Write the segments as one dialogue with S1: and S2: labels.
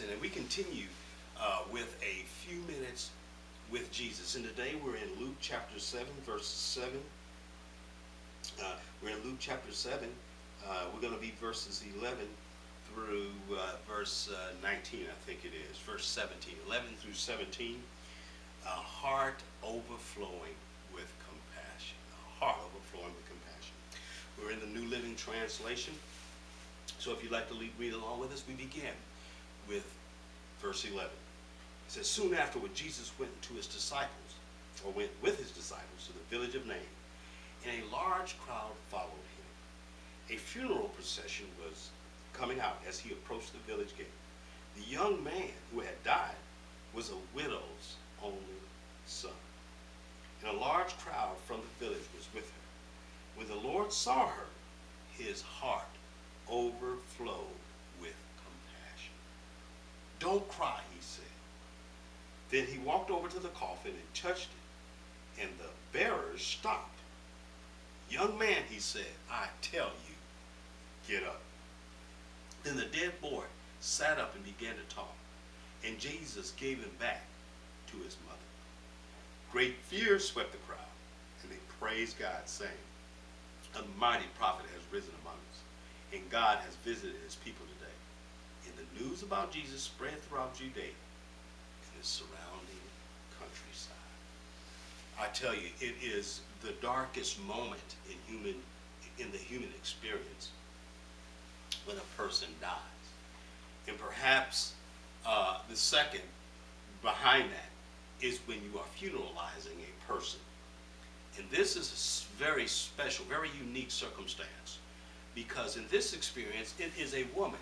S1: Davidson, and we continue with a few minutes with Jesus. And today we're in Luke chapter 7, verse 7. We're in Luke chapter 7. We're going to be verses 11 through verse 19, I think it is. Verse 17. 11 through 17. A heart overflowing with compassion. A heart overflowing with compassion. We're in the New Living Translation. So if you'd like to read along with us, we begin with verse 11. It says, soon afterward, Jesus went with his disciples to the village of Nain, and a large crowd followed him. A funeral procession was coming out as he approached the village gate. The young man who had died was a widow's only son, and a large crowd from the village was with her. When the Lord saw her, his heart overflowed with compassion. Don't cry, he said. Then he walked over to the coffin and touched it, and the bearers stopped. Young man, he said, I tell you, get up. Then the dead boy sat up and began to talk, and Jesus gave him back to his mother. Great fear swept the crowd, and they praised God, saying, a mighty prophet has risen among us, and God has visited his people today. And the news about Jesus spread throughout Judea and the surrounding countryside. I tell you, it is the darkest moment in the human experience when a person dies. And perhaps the second behind that is when you are funeralizing a person. And this is a very special, very unique circumstance, because in this experience, it is a woman,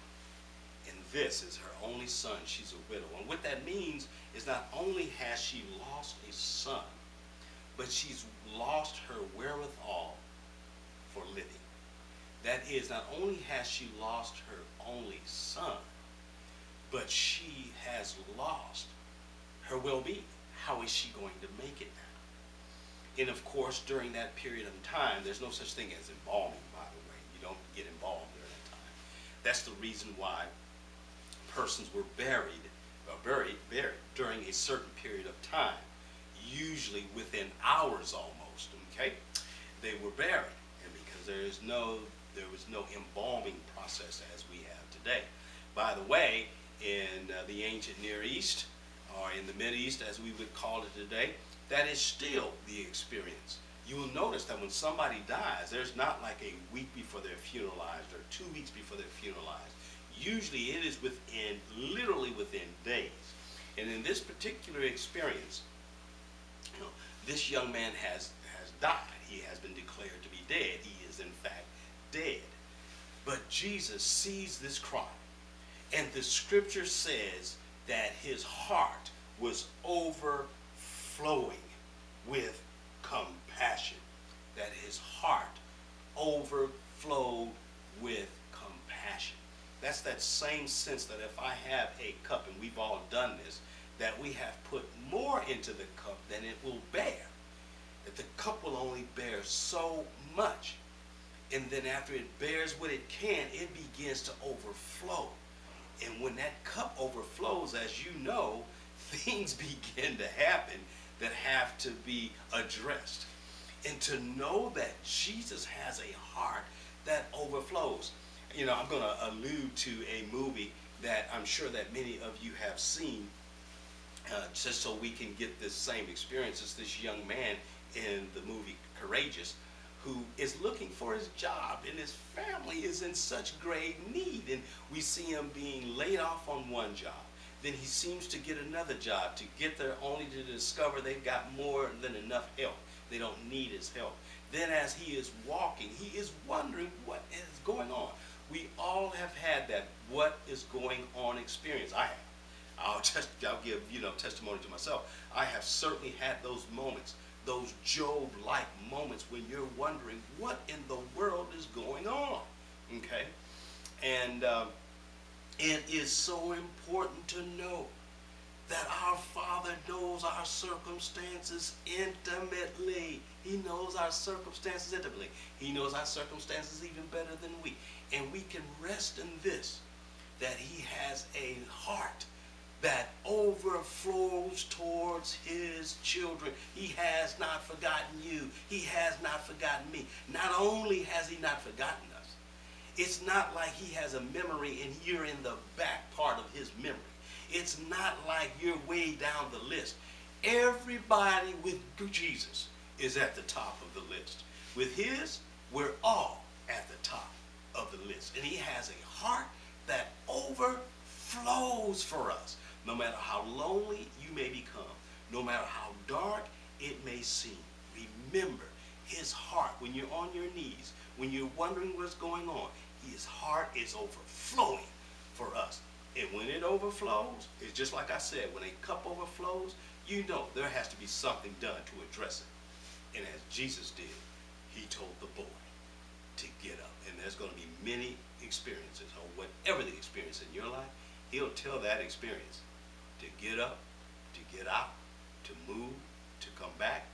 S1: and this is her only son. She's a widow. And what that means is not only has she lost a son, but she's lost her wherewithal for living. That is, not only has she lost her only son, but she has lost her well-being. How is she going to make it now? And of course, during that period of time, there's no such thing as embalming, by the way. You don't get embalmed during that time. That's the reason why persons were buried during a certain period of time, usually within hours almost, okay? They were buried, and because there was no embalming process as we have today. By the way, in the ancient Near East, or in the Mid East as we would call it today, that is still the experience. You will notice that when somebody dies, there's not like a week before they're funeralized or 2 weeks before they're funeralized. Usually it is literally within days. And in this particular experience, this young man has died. He has been declared to be dead. He is in fact dead. But Jesus sees this cry, and the scripture says that his heart was overflowing with compassion. That his heart overflowed with compassion. That's that same sense that if I have a cup, and we've all done this, that we have put more into the cup than it will bear. That the cup will only bear so much. And then after it bears what it can, it begins to overflow. And when that cup overflows, as you know, things begin to happen that have to be addressed. And to know that Jesus has a heart that overflows. You know, I'm going to allude to a movie that I'm sure that many of you have seen, just so we can get this same experience. It's this young man in the movie Courageous, who is looking for his job, and his family is in such grave need, and we see him being laid off on one job. Then he seems to get another job to get there, only to discover they've got more than enough help. They don't need his help. Then as he is walking, he is wondering what is going on. We all have had that what is going on experience. I have. I'll give testimony to myself. I have certainly had those moments, those Job-like moments when you're wondering what in the world is going on, okay? And it is so important to know that our Father knows our circumstances intimately. He knows our circumstances intimately. He knows our circumstances even better than we. And we can rest in this, that he has a heart that overflows towards his children. He has not forgotten you. He has not forgotten me. Not only has he not forgotten us, it's not like he has a memory and you're in the back part of his memory. It's not like you're way down the list. Everybody with Jesus is at the top of the list. With his, we're all at the top of the list. And he has a heart that overflows for us. No matter how lonely you may become, no matter how dark it may seem, remember his heart when you're on your knees, when you're wondering what's going on, his heart is overflowing for us. And when it overflows, it's just like I said, when a cup overflows, you know there has to be something done to address it. And as Jesus did, he told the boy to get up. And there's going to be many experiences, or whatever the experience in your life, he'll tell that experience to get up, to get out, to move, to come back,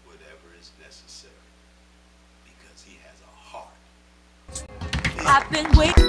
S1: whatever is necessary. Because he has a heart.
S2: I've been waiting.